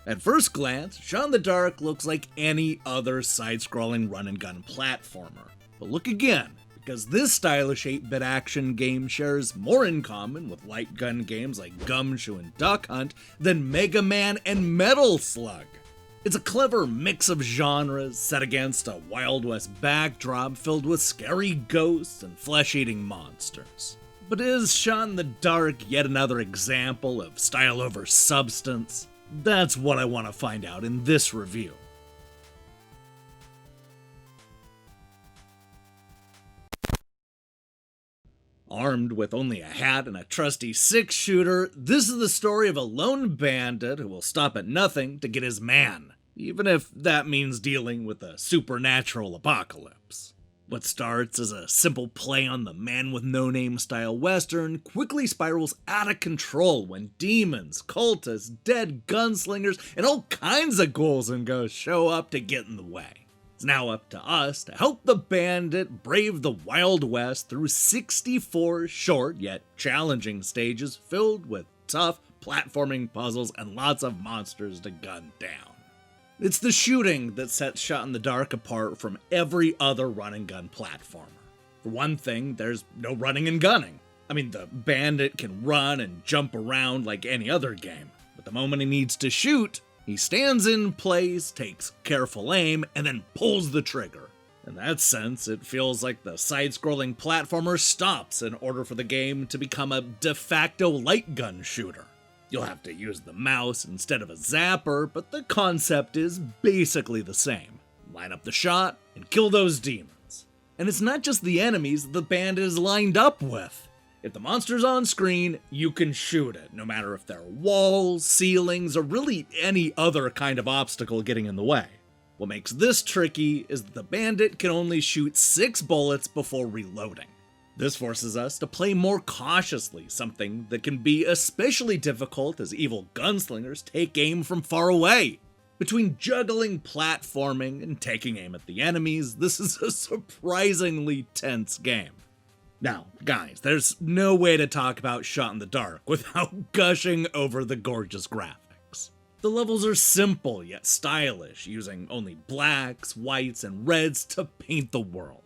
At first glance, Shot in the Dark looks like any other side-scrolling run-and-gun platformer. But look again, because this stylish 8-bit action game shares more in common with light gun games like Gumshoe and Duck Hunt than Mega Man and Metal Slug. It's a clever mix of genres set against a Wild West backdrop filled with scary ghosts and flesh-eating monsters. But is Shot in the Dark yet another example of style over substance? That's what I want to find out in this review. Armed with only a hat and a trusty 6-shooter, this is the story of a lone bandit who will stop at nothing to get his man, even if that means dealing with a supernatural apocalypse. What starts as a simple play on the man-with-no-name style western quickly spirals out of control when demons, cultists, dead gunslingers, and all kinds of ghouls and ghosts show up to get in the way. It's now up to us to help the bandit brave the Wild West through 64 short yet challenging stages filled with tough platforming puzzles and lots of monsters to gun down. It's the shooting that sets Shot in the Dark apart from every other run-and-gun platformer. For one thing, there's no running and gunning. I mean, the bandit can run and jump around like any other game, but the moment he needs to shoot, he stands in place, takes careful aim, and then pulls the trigger. In that sense, it feels like the side-scrolling platformer stops in order for the game to become a de facto light gun shooter. You'll have to use the mouse instead of a zapper, but the concept is basically the same. Line up the shot and kill those demons. And it's not just the enemies the bandit is lined up with. If the monster's on screen, you can shoot it, no matter if there are walls, ceilings, or really any other kind of obstacle getting in the way. What makes this tricky is that the bandit can only shoot 6 bullets before reloading. This forces us to play more cautiously, something that can be especially difficult as evil gunslingers take aim from far away. Between juggling platforming and taking aim at the enemies, this is a surprisingly tense game. Now, guys, there's no way to talk about Shot in the Dark without gushing over the gorgeous graphics. The levels are simple yet stylish, using only blacks, whites, and reds to paint the world.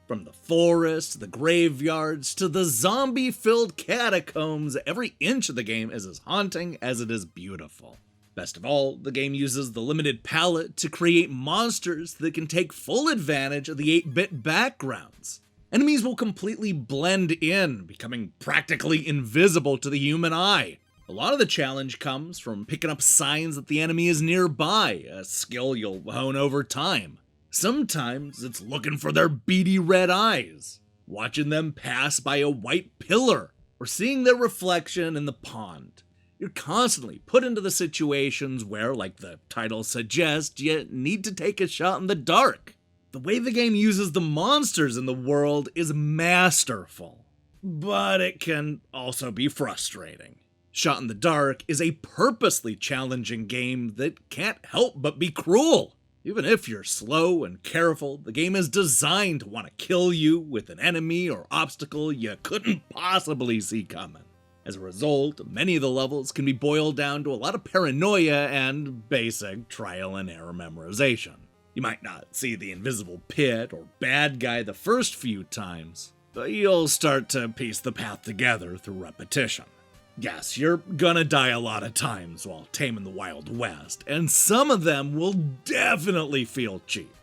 From the forest, to the graveyards, to the zombie-filled catacombs, every inch of the game is as haunting as it is beautiful. Best of all, the game uses the limited palette to create monsters that can take full advantage of the 8-bit backgrounds. Enemies will completely blend in, becoming practically invisible to the human eye. A lot of the challenge comes from picking up signs that the enemy is nearby, a skill you'll hone over time. Sometimes it's looking for their beady red eyes, watching them pass by a white pillar, or seeing their reflection in the pond. You're constantly put into the situations where, like the title suggests, you need to take a shot in the dark. The way the game uses the monsters in the world is masterful, but it can also be frustrating. Shot in the Dark is a purposely challenging game that can't help but be cruel. Even if you're slow and careful, the game is designed to want to kill you with an enemy or obstacle you couldn't possibly see coming. As a result, many of the levels can be boiled down to a lot of paranoia and basic trial and error memorization. You might not see the invisible pit or bad guy the first few times, but you'll start to piece the path together through repetition. Yes, you're gonna die a lot of times while taming the Wild West, and some of them will definitely feel cheap.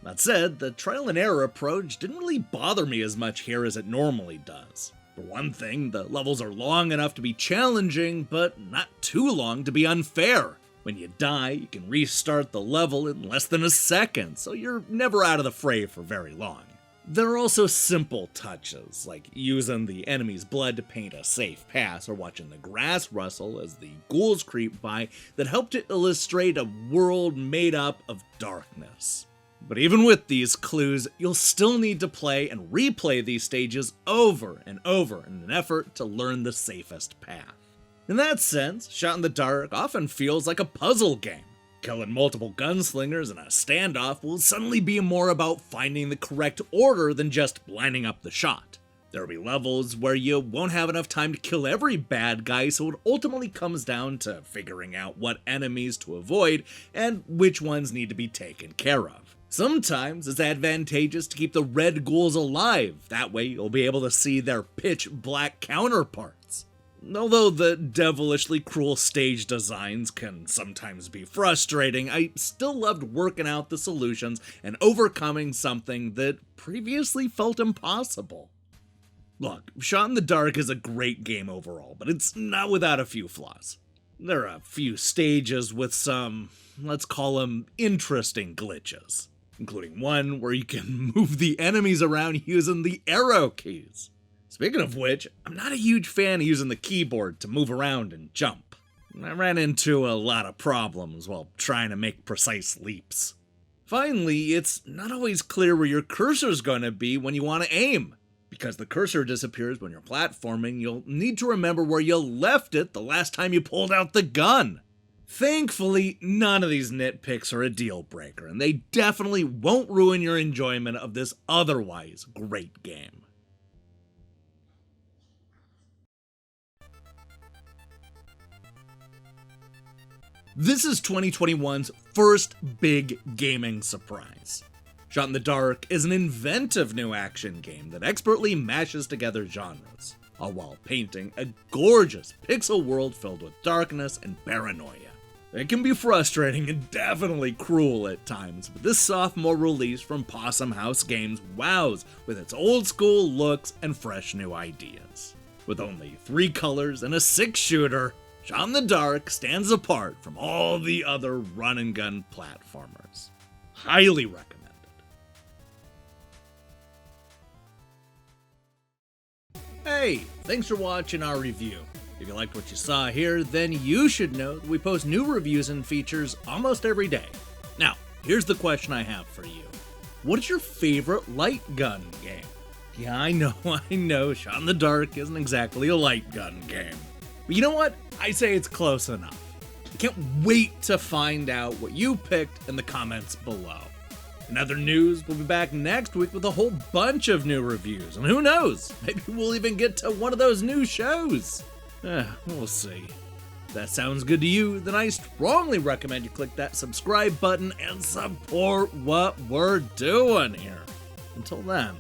That said, the trial and error approach didn't really bother me as much here as it normally does. For one thing, the levels are long enough to be challenging, but not too long to be unfair. When you die, you can restart the level in less than a second, so you're never out of the fray for very long. There are also simple touches, like using the enemy's blood to paint a safe pass or watching the grass rustle as the ghouls creep by, that help to illustrate a world made up of darkness. But even with these clues, you'll still need to play and replay these stages over and over in an effort to learn the safest path. In that sense, Shot in the Dark often feels like a puzzle game. Killing multiple gunslingers in a standoff will suddenly be more about finding the correct order than just lining up the shot. There'll be levels where you won't have enough time to kill every bad guy, so it ultimately comes down to figuring out what enemies to avoid and which ones need to be taken care of. Sometimes it's advantageous to keep the red ghouls alive, that way you'll be able to see their pitch black counterparts. Although the devilishly cruel stage designs can sometimes be frustrating, I still loved working out the solutions and overcoming something that previously felt impossible. Look, Shot in the Dark is a great game overall, but it's not without a few flaws. There are a few stages with some, let's call them, interesting glitches, including one where you can move the enemies around using the arrow keys. Speaking of which, I'm not a huge fan of using the keyboard to move around and jump. I ran into a lot of problems while trying to make precise leaps. Finally, it's not always clear where your cursor's going to be when you want to aim. Because the cursor disappears when you're platforming, you'll need to remember where you left it the last time you pulled out the gun. Thankfully, none of these nitpicks are a deal breaker, and they definitely won't ruin your enjoyment of this otherwise great game. This is 2021's first big gaming surprise. Shot in the Dark is an inventive new action game that expertly mashes together genres, all while painting a gorgeous pixel world filled with darkness and paranoia. It can be frustrating and definitely cruel at times, but this sophomore release from Possum House Games wows with its old school looks and fresh new ideas. With only 3 colors and a 6-shooter, Shot in the Dark stands apart from all the other run-and-gun platformers. Highly recommended. Hey, thanks for watching our review. If you liked what you saw here, then you should know that we post new reviews and features almost every day. Now, here's the question I have for you. What is your favorite light gun game? Yeah, I know, Shot in the Dark isn't exactly a light gun game. But you know what? I say it's close enough. I can't wait to find out what you picked in the comments below. In other news, we'll be back next week with a whole bunch of new reviews, and who knows, maybe we'll even get to one of those new shows. We'll see. If that sounds good to you, then I strongly recommend you click that subscribe button and support what we're doing here. Until then.